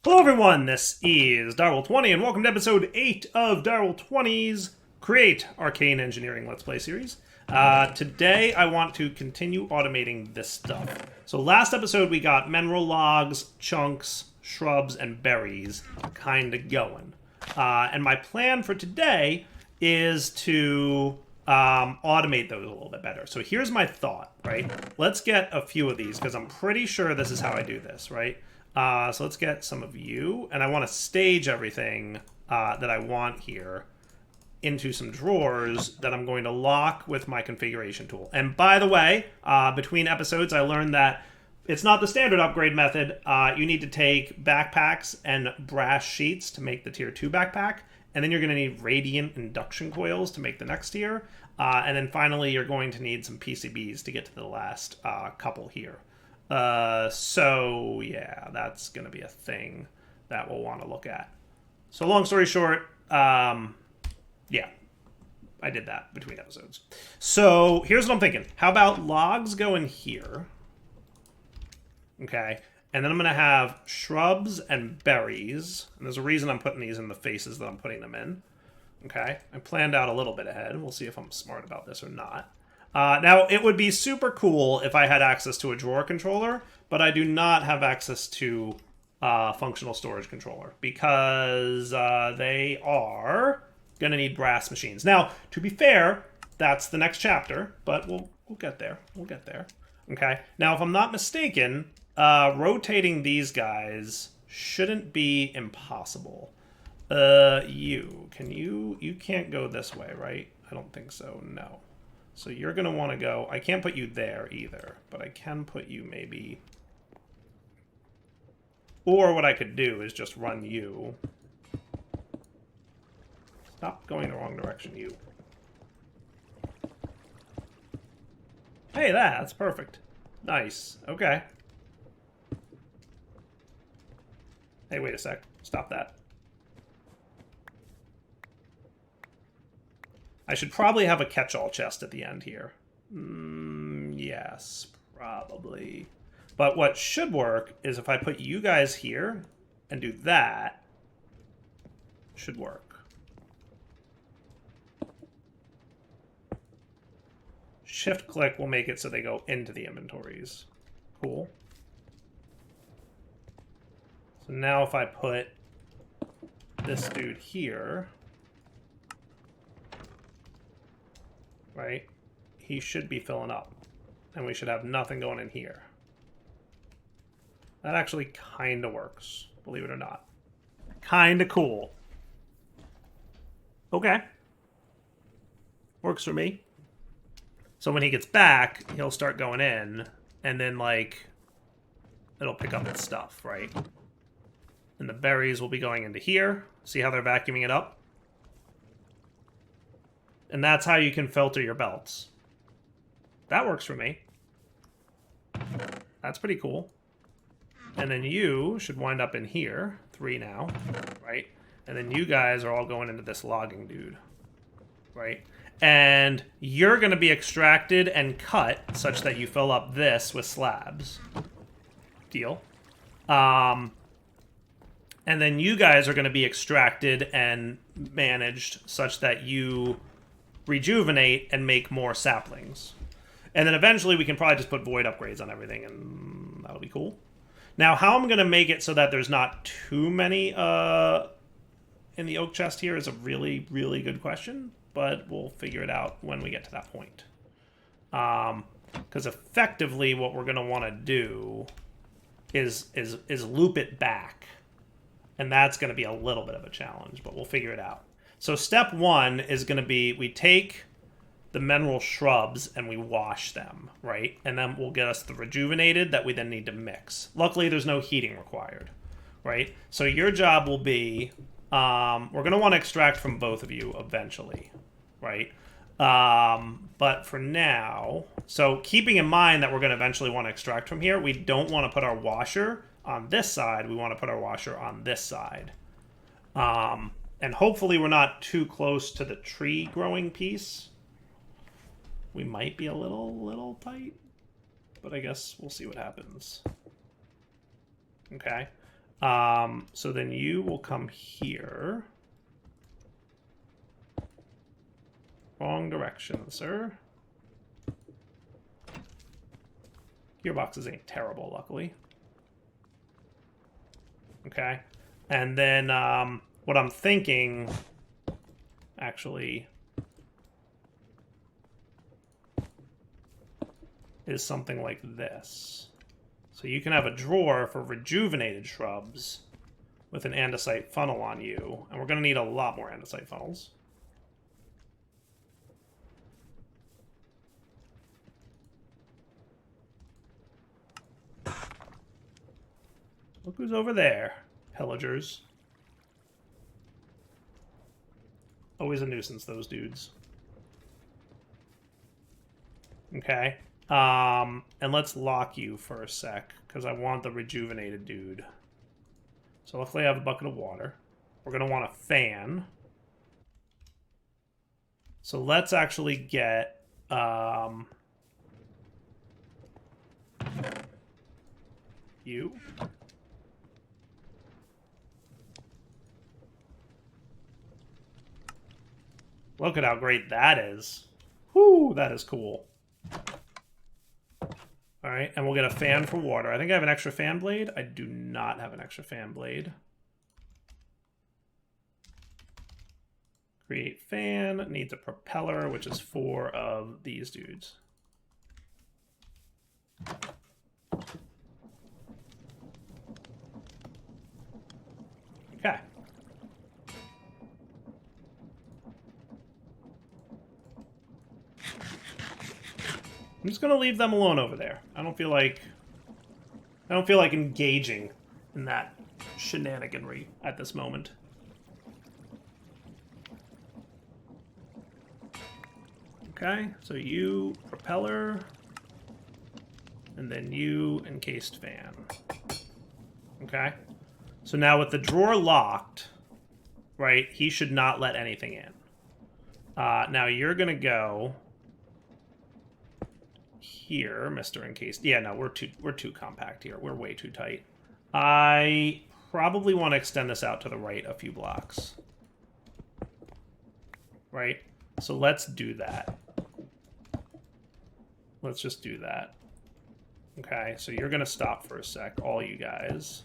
Hello everyone, this is Direwolf20 and welcome to episode 8 of Direwolf20's Create Arcane Engineering Let's Play series. Today I want to continue automating this stuff. So last episode we got mineral logs, chunks, shrubs, and berries kinda going. And my plan for today is to automate those a little bit better. So here's my thought, right? Let's get a few of these because I'm pretty sure this is how I do this, right? So let's get some of you, and I want to stage everything that I want here into some drawers that I'm going to lock with my configuration tool. And by the way, between episodes, I learned that it's not the standard upgrade method. You need to take backpacks and brass sheets to make the tier 2 backpack, and then you're going to need radiant induction coils to make the next tier, and then finally you're going to need some PCBs to get to the last couple here. So yeah, that's gonna be a thing that we'll want to look at. So long story short, yeah, I did that between episodes. So here's what I'm thinking. How about logs go in here? Okay, and then I'm gonna have shrubs and berries. And there's a reason I'm putting these in the faces that I'm putting them in. Okay, I planned out a little bit ahead. We'll see if I'm smart about this or not. Now, it would be super cool if I had access to a drawer controller, but I do not have access to functional storage controller because they are going to need brass machines. Now, to be fair, that's the next chapter, but we'll get there. We'll get there. Okay. Now, if I'm not mistaken, rotating these guys shouldn't be impossible. You can't go this way, right? I don't think so. No. So you're going to want to go... I can't put you there either, but I can put you maybe... Or what I could do is just run you. Stop going the wrong direction, you. Hey, that's perfect. Nice. Okay. Hey, wait a sec. Stop that. I should probably have a catch-all chest at the end here. Yes, probably. But what should work is if I put you guys here and do that, should work. Shift-click will make it so they go into the inventories. Cool. So now if I put this dude here... right? He should be filling up. And we should have nothing going in here. That actually kind of works, believe it or not. Kind of cool. Okay. Works for me. So when he gets back, he'll start going in, and then, like, it'll pick up its stuff, right? And the berries will be going into here. See how they're vacuuming it up? And that's how you can filter your belts. That works for me. That's pretty cool. And then you should wind up in here. 3 now, right? And then you guys are all going into this logging dude, right? And you're going to be extracted and cut such that you fill up this with slabs. Deal. And then you guys are going to be extracted and managed such that you... rejuvenate and make more saplings. And then eventually we can probably just put void upgrades on everything and that'll be cool. Now how I'm going to make it so that there's not too many in the oak chest here is a really, really good question, but we'll figure it out when we get to that point. Because effectively what we're going to want to do is loop it back. And that's going to be a little bit of a challenge, but we'll figure it out. So step 1 is going to be we take the mineral shrubs and we wash them, right? And then we'll get us the rejuvenated that we then need to mix. Luckily, there's no heating required, right? So your job will be, we're going to want to extract from both of you eventually, right? But for now, so keeping in mind that we're going to eventually want to extract from here, we don't want to put our washer on this side. We want to put our washer on this side. And hopefully we're not too close to the tree growing piece. We might be a little tight, but I guess we'll see what happens. Okay. So then you will come here. Wrong direction, sir. Gearboxes ain't terrible, luckily. Okay. And then what I'm thinking, actually, is something like this. So you can have a drawer for rejuvenated shrubs with an andesite funnel on you. And we're going to need a lot more andesite funnels. Look who's over there, pillagers. Always a nuisance, those dudes. Okay. And let's lock you for a sec, because I want the rejuvenated dude. So luckily I have a bucket of water. We're going to want a fan. So let's actually get... you. Look at how great that is. Whoo, that is cool. Alright, and we'll get a fan for water. I think I have an extra fan blade. I do not have an extra fan blade. Create fan. Needs a propeller, which is 4 of these dudes. Okay. I'm just gonna leave them alone over there. I don't feel like engaging in that shenaniganry at this moment. Okay, so you propeller, and then you encased fan. Okay, so now with the drawer locked, right, he should not let anything in. Now you're gonna go here, Mr. Encased. Yeah, no, we're too compact here. We're way too tight. I probably want to extend this out to the right a few blocks. Right? So let's do that. Let's just do that. Okay, so you're going to stop for a sec, all you guys.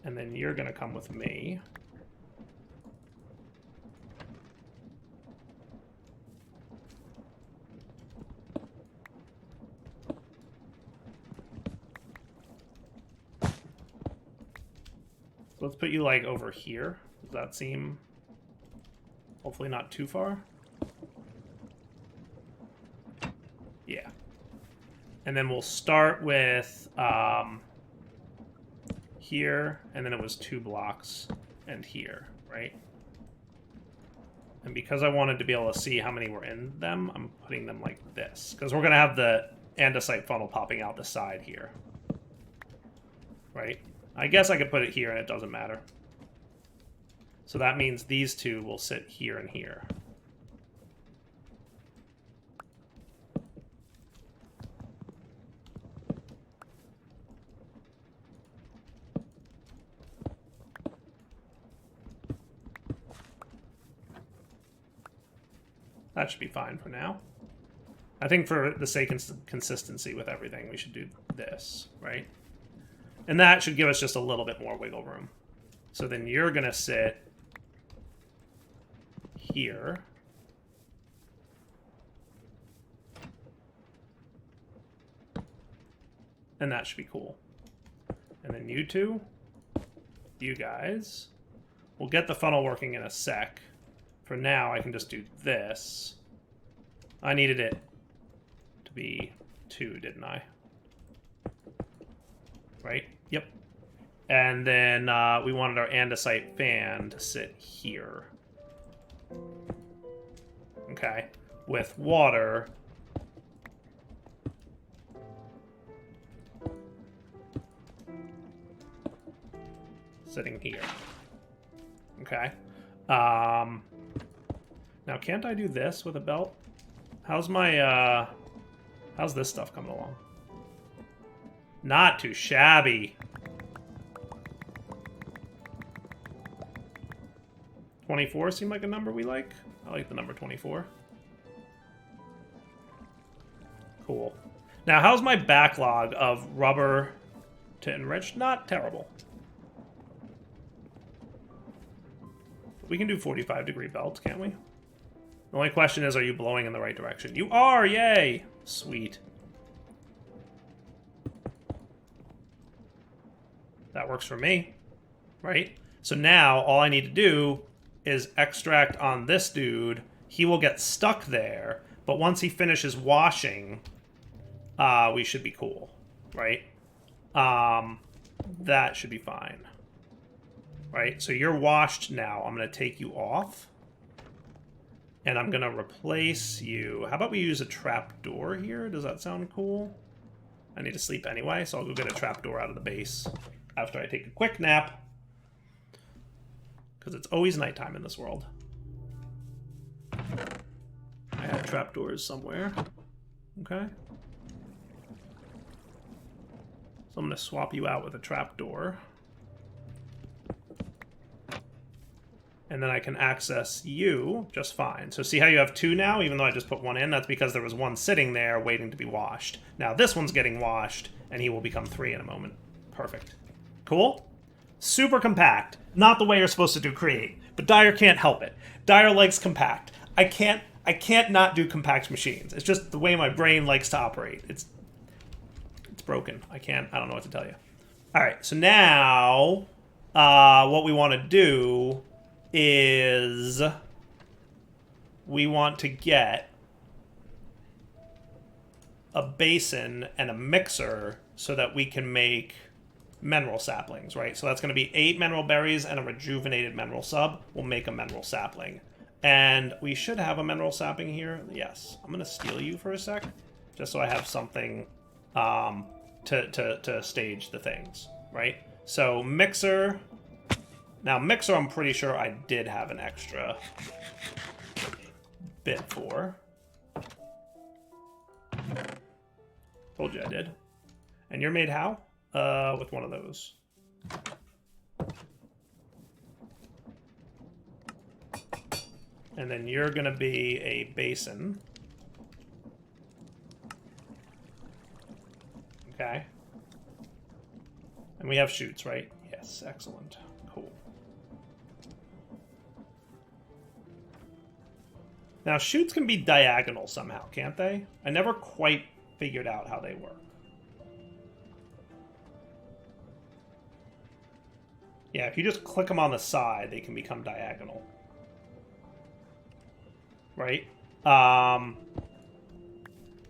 And then you're going to come with me. Let's put you, like, over here. Does that seem hopefully not too far? Yeah. And then we'll start with here, and then it was 2 blocks, and here, right? And because I wanted to be able to see how many were in them, I'm putting them like this. Because we're going to have the andesite funnel popping out the side here. Right? I guess I could put it here and it doesn't matter. So that means these 2 will sit here and here. That should be fine for now. I think for the sake of consistency with everything, we should do this, right? And that should give us just a little bit more wiggle room. So then you're going to sit here. And that should be cool. And then you 2, you guys, we'll get the funnel working in a sec. For now, I can just do this. I needed it to be 2, didn't I? Right? Yep. And then we wanted our andesite fan to sit here. Okay. With water. Sitting here. Okay. Now, can't I do this with a belt? How's how's this stuff coming along? Not too shabby. 24 seem like a number we like. I like the number 24. Cool. Now, how's my backlog of rubber to enrich? Not terrible. We can do 45-degree belts, can't we? The only question is, are you blowing in the right direction? You are! Yay! Sweet. That works for me, right? So now, all I need to do is extract on this dude. He will get stuck there, but once he finishes washing, we should be cool, right? That should be fine. Right, so you're washed now. I'm going to take you off. And I'm going to replace you. How about we use a trapdoor here? Does that sound cool? I need to sleep anyway, so I'll go get a trapdoor out of the base after I take a quick nap. Because it's always nighttime in this world. I had trapdoors somewhere. Okay. So I'm going to swap you out with a trapdoor. And then I can access you just fine. So see how you have two now, even though I just put one in? That's because there was one sitting there waiting to be washed. Now this one's getting washed, and he will become 3 in a moment. Perfect. Cool? Super compact. Not the way you're supposed to do create. But Dyer can't help it. Dyer likes compact. I can't not do compact machines. It's just the way my brain likes to operate. It's broken. I don't know what to tell you. Alright, so now what we want to do is we want to get a basin and a mixer so that we can make mineral saplings, right? So that's going to be 8 mineral berries and a rejuvenated mineral sub. We'll make a mineral sapling. And we should have a mineral sapling here. Yes. I'm going to steal you for a sec, just so I have something to stage the things, right? So mixer... Now, mixer, I'm pretty sure I did have an extra bit for. Told you I did. And you're made how? With one of those. And then you're going to be a basin. Okay. And we have chutes, right? Yes, excellent. Cool. Now, chutes can be diagonal somehow, can't they? I never quite figured out how they work. Yeah, if you just click them on the side, they can become diagonal. Right?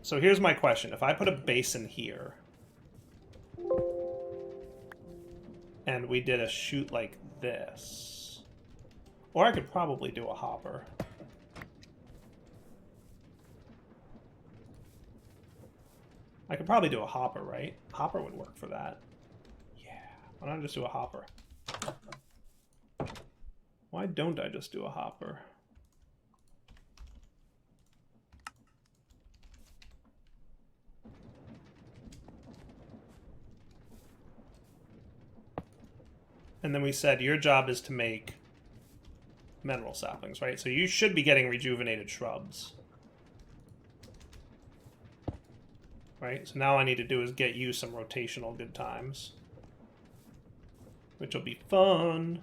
So here's my question. If I put a basin here, and we did a chute like this, or I could probably do a hopper. I could probably do a hopper, right? Hopper would work for that. Yeah. Why don't I just do a hopper? Why don't I just do a hopper? And then we said your job is to make mineral saplings, right? So you should be getting rejuvenated shrubs. Right? So now all I need to do is get you some rotational good times. Which will be fun.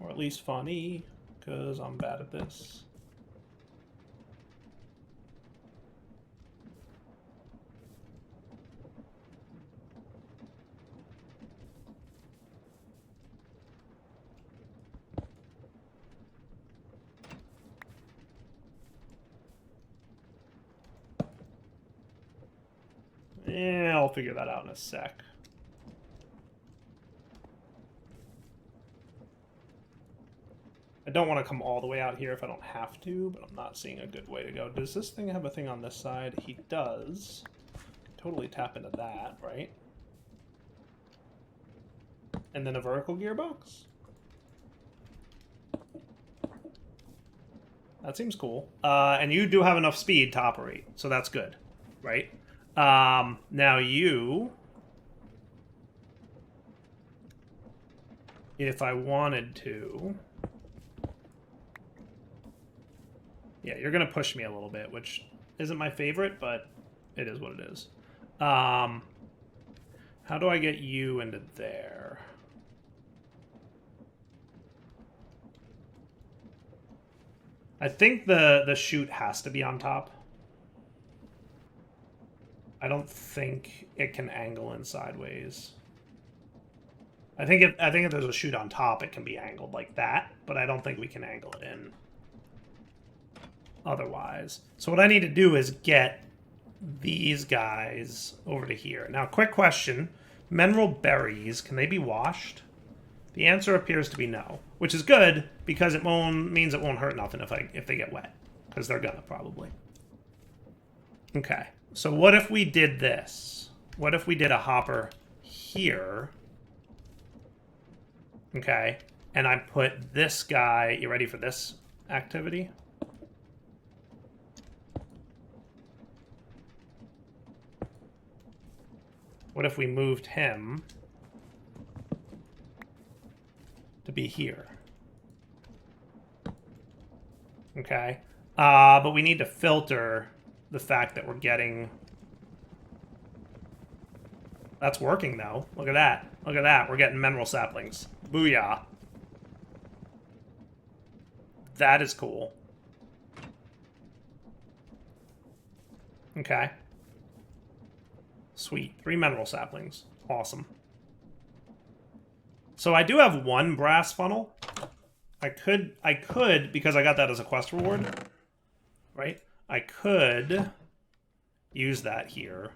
Or at least funny, because I'm bad at this. Yeah, I'll figure that out in a sec. I don't want to come all the way out here if I don't have to, but I'm not seeing a good way to go. Does this thing have a thing on this side? He does. Totally tap into that, right? And then a vertical gearbox? That seems cool. And you do have enough speed to operate, so that's good, right? Now you... If I wanted to... Yeah, you're going to push me a little bit, which isn't my favorite, but it is what it is. How do I get you into there? I think the chute has to be on top. I don't think it can angle in sideways. I think if there's a chute on top, it can be angled like that, but I don't think we can angle it in otherwise. So what I need to do is get these guys over to here. Now, quick question. Mineral berries, can they be washed? The answer appears to be no, which is good because it means it won't hurt nothing if they get wet, because they're gonna probably. Okay, so what if we did this? What if we did a hopper here? Okay, and I put this guy. You ready for this activity? What if we moved him to be here? Okay. But we need to filter the fact that we're getting... That's working, though. Look at that. Look at that. We're getting mineral saplings. Booyah. That is cool. Okay. Sweet. 3 mineral saplings. Awesome. So I do have 1 brass funnel. I could, because I got that as a quest reward, right? I could use that here.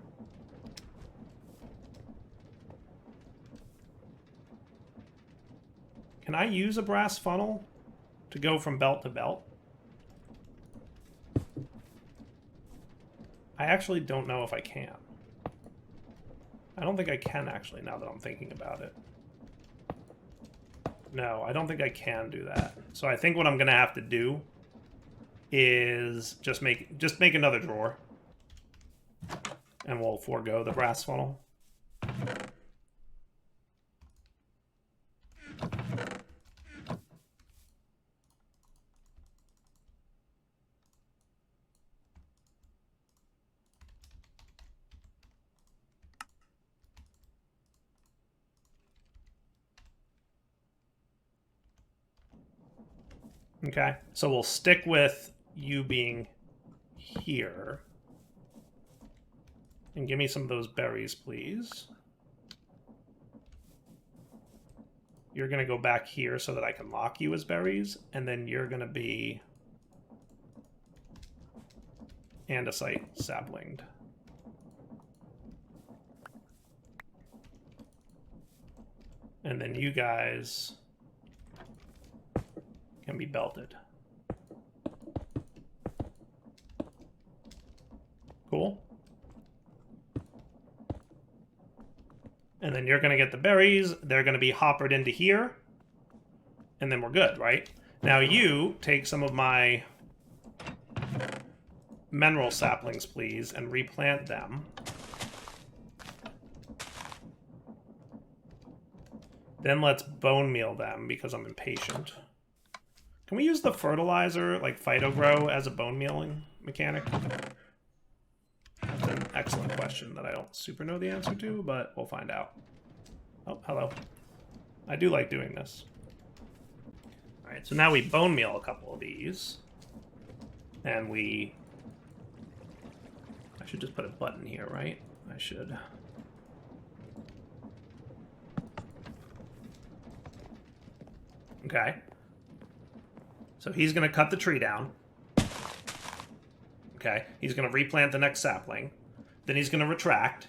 Can I use a brass funnel to go from belt to belt? I actually don't know if I can. I don't think I can, actually, now that I'm thinking about it. No, I don't think I can do that. So I think what I'm going to have to do is just make another drawer. And we'll forego the brass funnel. Okay, so we'll stick with you being here. And give me some of those berries, please. You're going to go back here so that I can lock you as berries. And then you're going to be andesite saplinged. And then you guys can be belted. Cool. And then you're going to get the berries. They're going to be hoppered into here. And then we're good, right? Now you take some of my mineral saplings, please, and replant them. Then let's bone meal them because I'm impatient. Can we use the fertilizer, like Phytogrow, as a bone mealing mechanic? That's an excellent question that I don't super know the answer to, but we'll find out. Oh, hello. I do like doing this. Alright, so now we bone meal a couple of these. And we... I should just put a button here, right? I should. Okay. So he's going to cut the tree down. Okay. He's going to replant the next sapling. Then he's going to retract.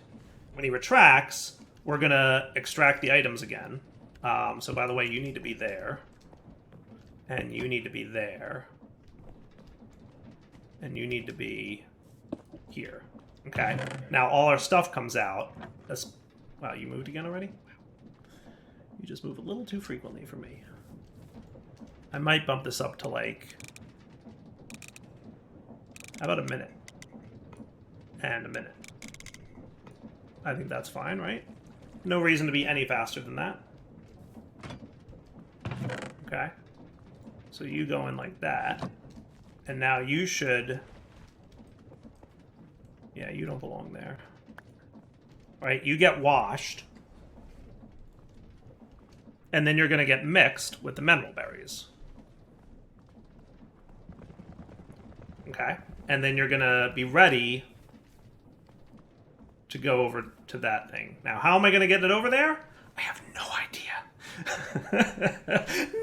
When he retracts, we're going to extract the items again. So by the way, you need to be there. And you need to be there. And you need to be here. Okay. Now all our stuff comes out. Wow, you moved again already? You just move a little too frequently for me. I might bump this up to, like, how about a minute? And a minute. I think that's fine, right? No reason to be any faster than that. Okay. So you go in like that. And now you should... Yeah, you don't belong there. Right? You get washed. And then you're going to get mixed with the mineral berries. Okay? And then you're going to be ready to go over to that thing. Now, how am I going to get it over there? I have no idea.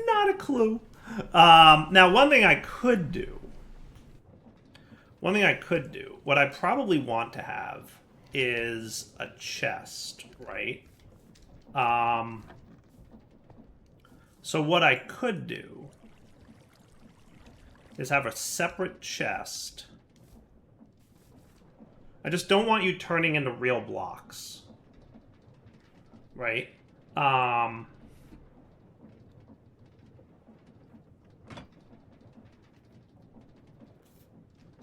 Not a clue. Now, one thing I could do, what I probably want to have is a chest, right? So what I could do is have a separate chest. I just don't want you turning into real blocks, right?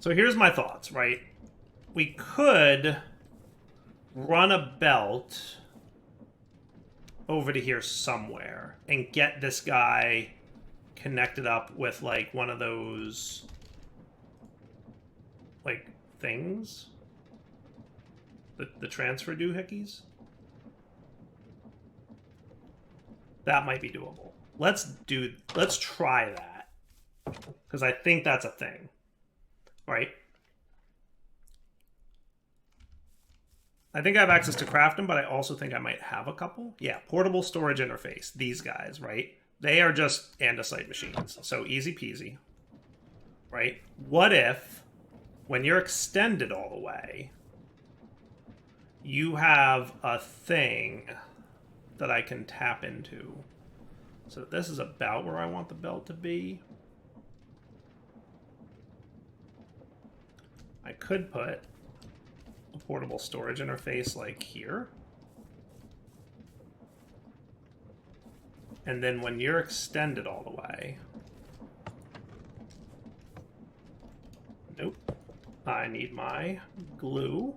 So here's my thoughts, right? We could run a belt over to here somewhere and get this guy connected up with, like, one of those, like, things. The transfer doohickeys. That might be doable. Let's try that. Because I think that's a thing. Right? I think I have access to craft them, but I also think I might have a couple. Yeah, portable storage interface. These guys, right? They are just andesite machines. So easy peasy. Right? What if, when you're extended all the way, you have a thing that I can tap into? So this is about where I want the belt to be. I could put a portable storage interface like here. And then when you're extended all the way... Nope. I need my glue.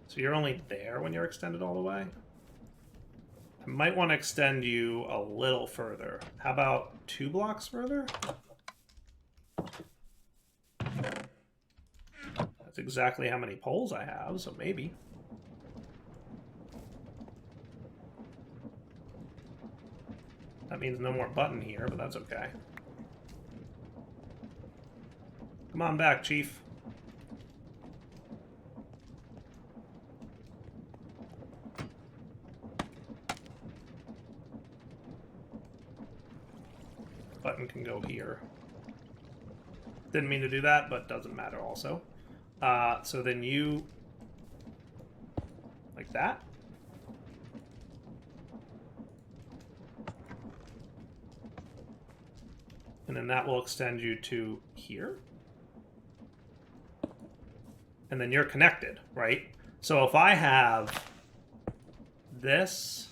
So you're only there when you're extended all the way? I might want to extend you a little further. How about 2 blocks further? That's exactly how many poles I have, so maybe. That means no more button here, but that's okay. Come on back, Chief. Button can go here. Didn't mean to do that, but doesn't matter also. So then you... like that. And then that will extend you to here. And then you're connected, right? So if I have this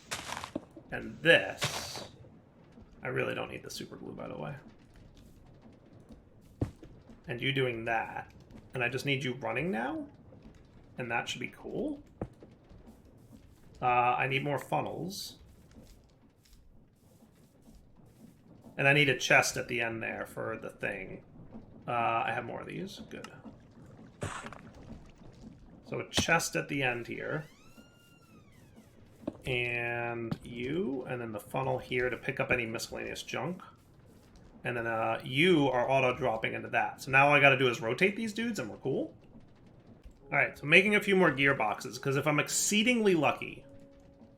and this... I really don't need the super glue, by the way. And you doing that. And I just need you running now. And that should be cool. I need more funnels. And I need a chest at the end there for the thing. I have more of these. Good. So a chest at the end here. And you, and then the funnel here to pick up any miscellaneous junk. And then you are auto-dropping into that. So now all I gotta do is rotate these dudes and we're cool. Alright, so making a few more gearboxes, because if I'm exceedingly lucky,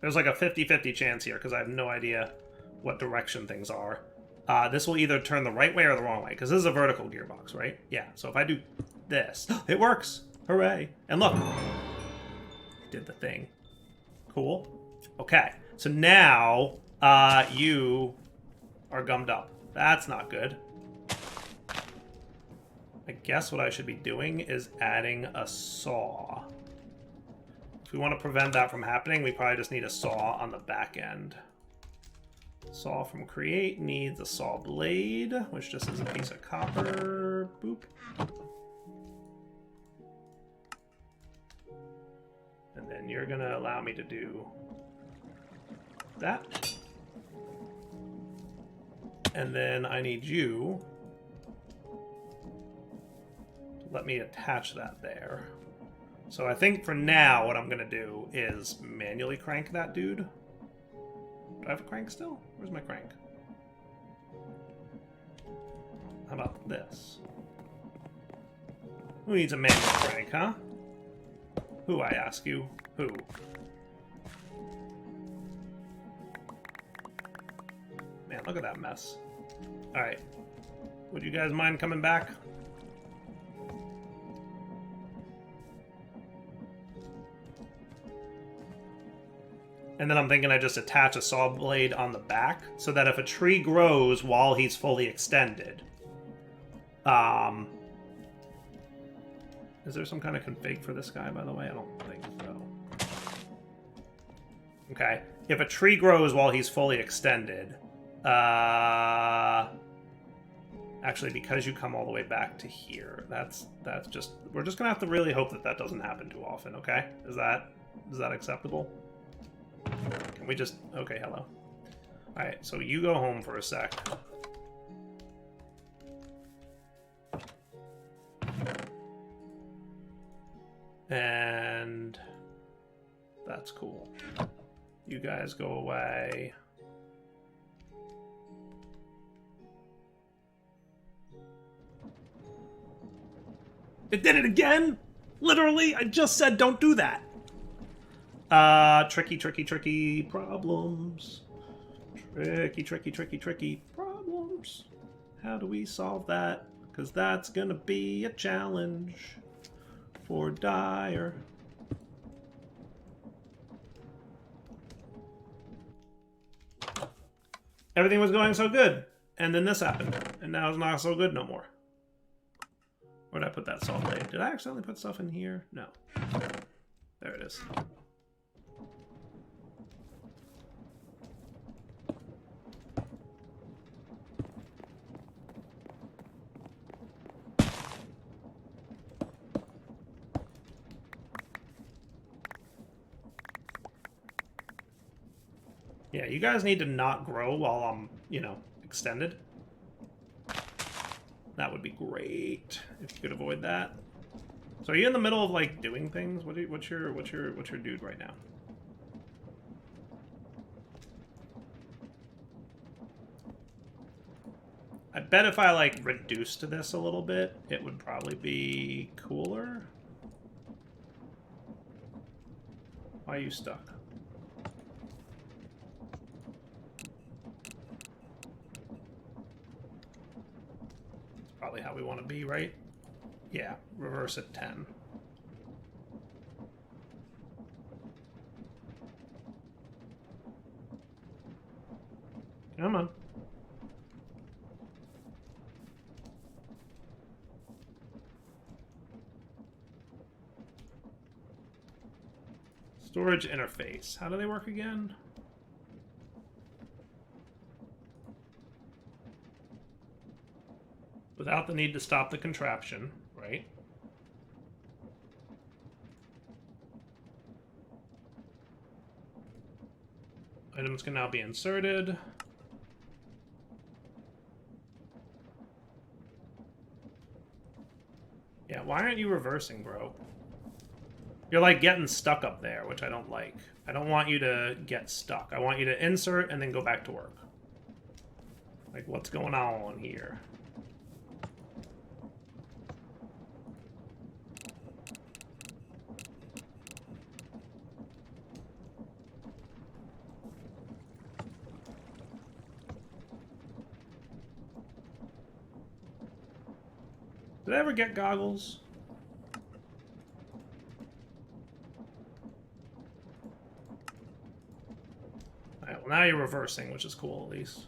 there's like a 50-50 chance here, because I have no idea what direction things are. This will either turn the right way or the wrong way, because this is a vertical gearbox, right? Yeah, so if I do this, it works! Hooray! And look! It did the thing. Cool. Okay, so now you are gummed up. That's not good. I guess what I should be doing is adding a saw. If we want to prevent that from happening, we probably just need a saw on the back end. Saw from Create needs a saw blade, which just is a piece of copper. Boop. And then you're going to allow me to do that. And then I need you to let me attach that there. So I think for now what I'm going to do is manually crank that dude. Do I have a crank still? Where's my crank? How about this? Who needs a manual crank, huh? Who, I ask you? Who? Man, look at that mess. Alright. Would you guys mind coming back? And then I'm thinking I just attach a saw blade on the back so that if a tree grows while he's fully extended, is there some kind of config for this guy, by the way? I don't think so. Okay. If a tree grows while he's fully extended, actually, because you come all the way back to here, that's just, we're just gonna have to really hope that that doesn't happen too often, okay? Is that acceptable? Can we just, okay, hello. Alright, so you go home for a sec. And that's cool. You guys go away. It did it again? Literally, I just said don't do that. Tricky problems. Tricky problems. How do we solve that? Because that's gonna be a challenge for Dyer. Everything was going so good, and then this happened, and now it's not so good no more. Where did I put that saw blade? Did I accidentally put stuff in here? No. There it is. Yeah, you guys need to not grow while I'm, you know, extended. That would be great if you could avoid that. So are you in the middle of like doing things? What's your dude right now? I bet if I like reduced this a little bit, it would probably be cooler. Why are you stuck? Probably how we want to be, right? Yeah, reverse at 10. Come on. Storage interface. How do they work again? Without the need to stop the contraption, right? Items can now be inserted. Yeah, why aren't you reversing, bro? You're like getting stuck up there, which I don't like. I don't want you to get stuck. I want you to insert and then go back to work. Like, what's going on here? Did I ever get goggles? Alright, well now you're reversing, which is cool at least.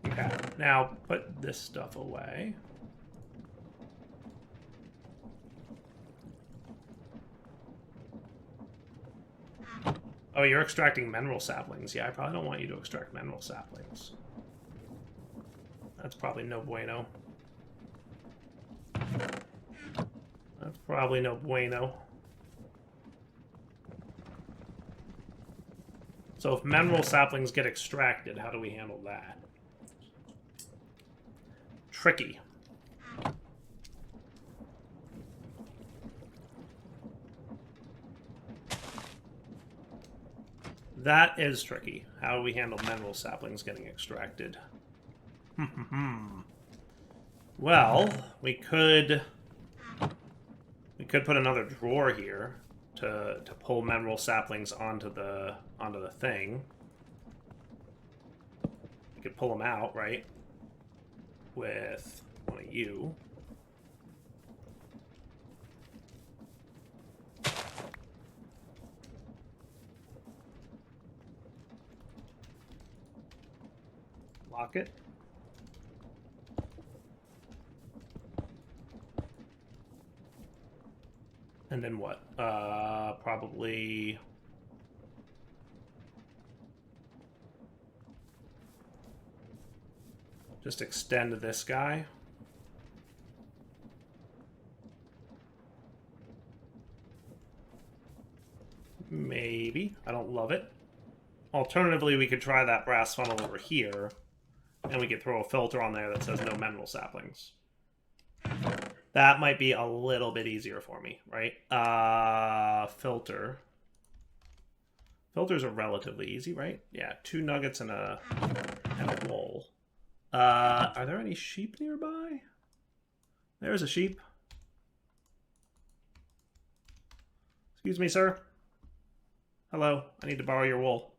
Okay, now put this stuff away. Oh, you're extracting mineral saplings. Yeah, I probably don't want you to extract mineral saplings. That's probably no bueno. That's probably no bueno. So if mineral saplings get extracted, how do we handle that? Tricky. That is tricky. How do we handle mineral saplings getting extracted? Well, we could put another drawer here to pull mineral saplings onto the thing. We could pull them out, right? With one of you. Lock it. And then what? Probably... just extend this guy. Maybe. I don't love it. Alternatively, we could try that brass funnel over here, and we could throw a filter on there that says no mineral saplings. That might be a little bit easier for me, right? Filter. Filters are relatively easy, right? Yeah, 2 nuggets and a wool. Are there any sheep nearby? There's a sheep. Excuse me, sir. Hello, I need to borrow your wool.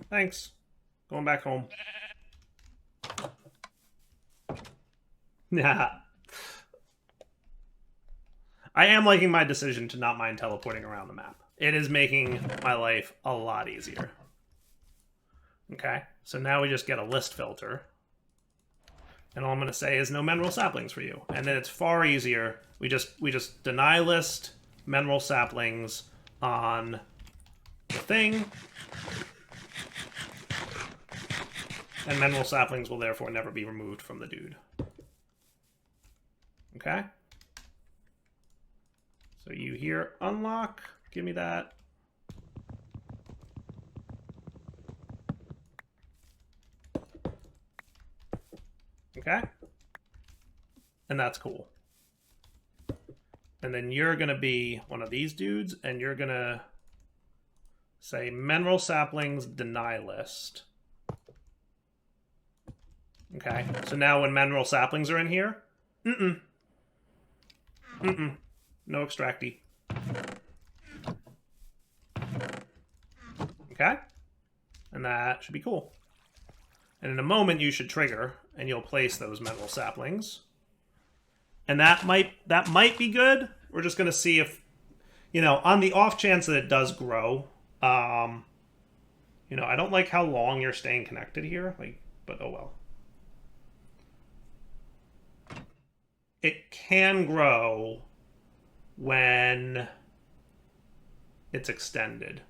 Thanks. Going back home. Yeah. I am liking my decision to not mind teleporting around the map. It is making my life a lot easier. Okay, so now we just get a list filter. And all I'm going to say is no mineral saplings for you. And then it's far easier. We just deny list mineral saplings on the thing. And mineral saplings will therefore never be removed from the dude. Okay? So you here, unlock. Give me that. Okay? And that's cool. And then you're going to be one of these dudes, and you're going to say mineral saplings deny list. Okay, so now when mineral saplings are in here, no extracty. Okay? And that should be cool. And in a moment you should trigger, and you'll place those mineral saplings. And that might be good. We're just going to see if, you know, on the off chance that it does grow, you know, I don't like how long you're staying connected here, like, but oh well. It can grow when it's extended.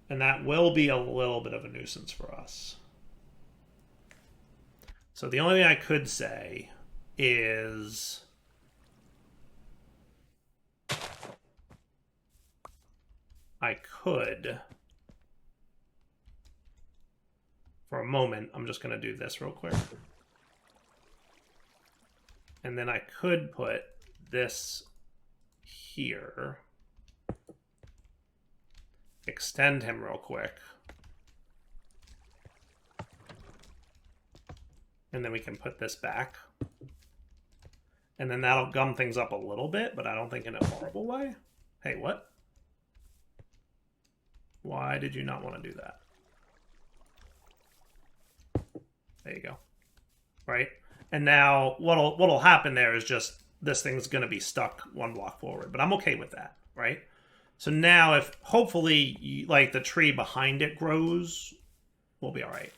And that will be a little bit of a nuisance for us. So the only thing I could say is I could, for a moment, I'm just going to do this real quick. And then I could put this here. Extend him real quick. And then we can put this back. And then that'll gum things up a little bit, but I don't think in a horrible way. Hey, what? Why did you not want to do that? There you go. Right? And now what'll happen there is just this thing's going to be stuck 1 block forward. But I'm okay with that, right? So now if hopefully like the tree behind it grows, we'll be all right.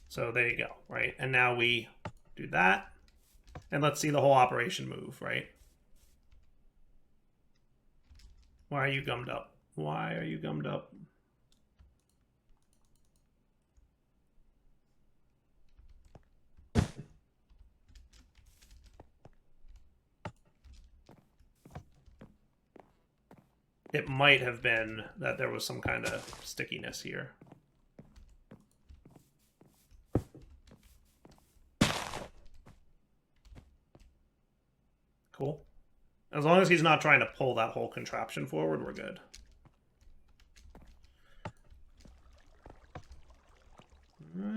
So there you go, right? And now we do that. And let's see the whole operation move, right? Why are you gummed up? Why are you gummed up? it might have been that there was some kind of stickiness here. Cool. As long as he's not trying to pull that whole contraption forward, we're good.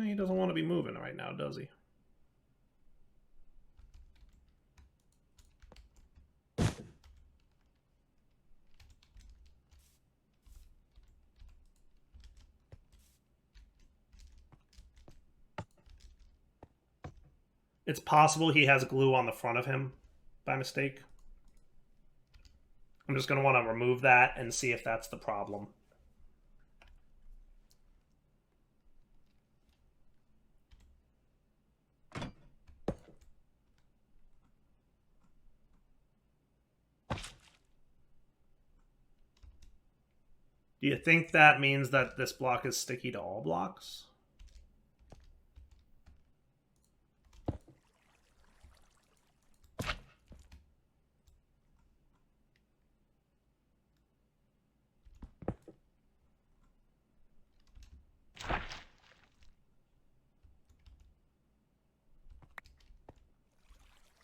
He doesn't want to be moving right now, does he? It's possible he has glue on the front of him by mistake. I'm just going to want to remove that and see if that's the problem. Do you think that means that this block is sticky to all blocks?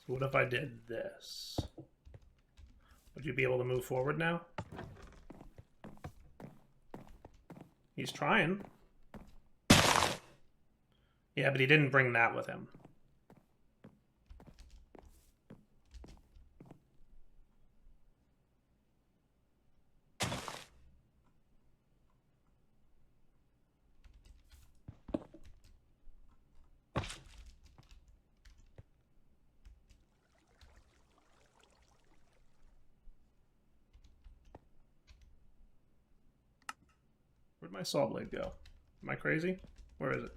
So what if I did this? Would you be able to move forward now? He's trying. Yeah, but he didn't bring that with him. Where'd my saw blade go? Am I crazy? Where is it?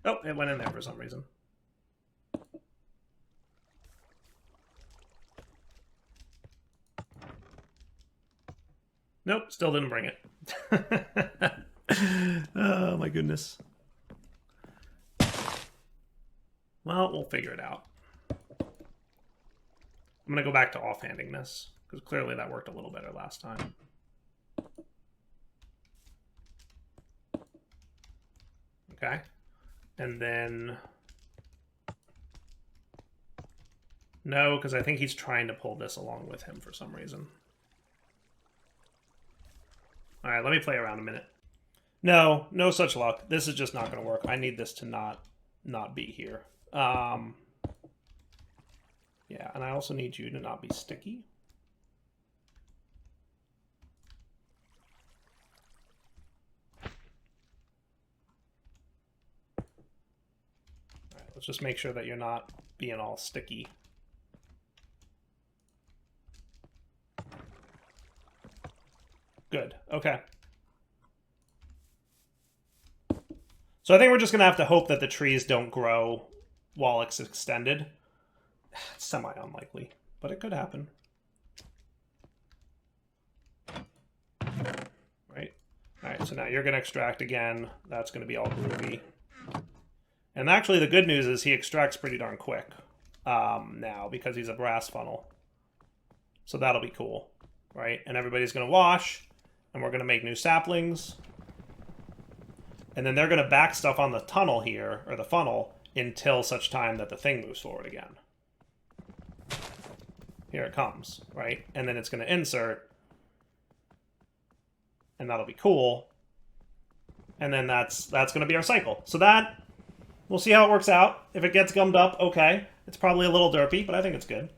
Oh, it went in there for some reason. Nope, still didn't bring it. Oh my goodness. Well, we'll figure it out. I'm gonna go back to offhanding this, because clearly that worked a little better last time. Okay. And then... No, because I think he's trying to pull this along with him for some reason. Alright, let me play around a minute. No, no such luck. This is just not going to work. I need this to not be here. Yeah, and I also need you to not be sticky. Alright, let's just make sure that you're not being all sticky. Good. Okay. So I think we're just going to have to hope that the trees don't grow while it's extended. It's semi-unlikely, but it could happen. Right? Alright, so now you're going to extract again. That's going to be all groovy. And actually the good news is he extracts pretty darn quick now because he's a brass funnel. So that'll be cool. Right? And everybody's going to wash. And we're going to make new saplings. And then they're going to back stuff on the tunnel here, or the funnel, until such time that the thing moves forward again. Here it comes, right? And then it's going to insert. And that'll be cool. And then that's going to be our cycle. So that, we'll see how it works out. If it gets gummed up, okay. It's probably a little derpy, but I think it's good.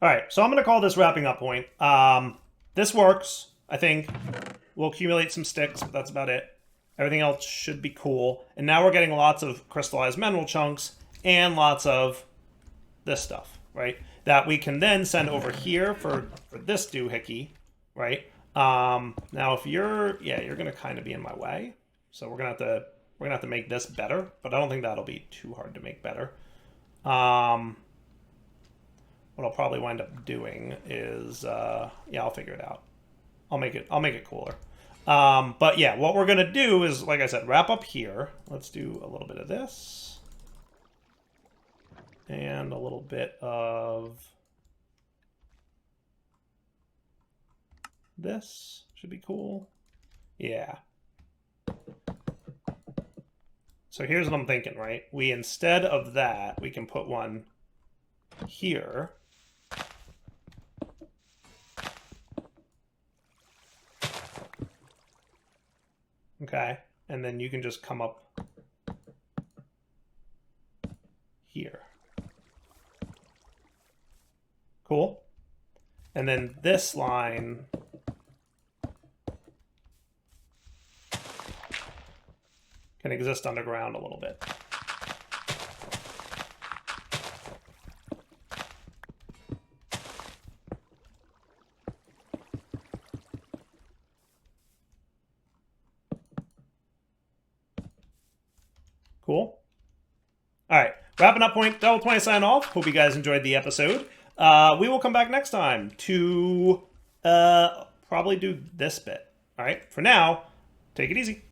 All right, so I'm going to call this wrapping up point. This works. I think we'll accumulate some sticks, but that's about it. Everything else should be cool. And now we're getting lots of crystallized mineral chunks and lots of this stuff, right? That we can then send over here for this doohickey, right? Now if you're gonna kind of be in my way. So we're gonna have to make this better, but I don't think that'll be too hard to make better. What I'll probably wind up doing is yeah, I'll figure it out. I'll make it cooler. But yeah, what we're gonna do is, like I said, wrap up here. Let's do a little bit of this. And a little bit of this should be cool. Yeah. So here's what I'm thinking, right? We, instead of that, we can put one here. Okay. And then you can just come up here. Cool. And then this line can exist underground a little bit. Cool. All right. Wrapping up point, Double 20 sign off. Hope you guys enjoyed the episode. We will come back next time to probably do this bit. All right. For now, take it easy.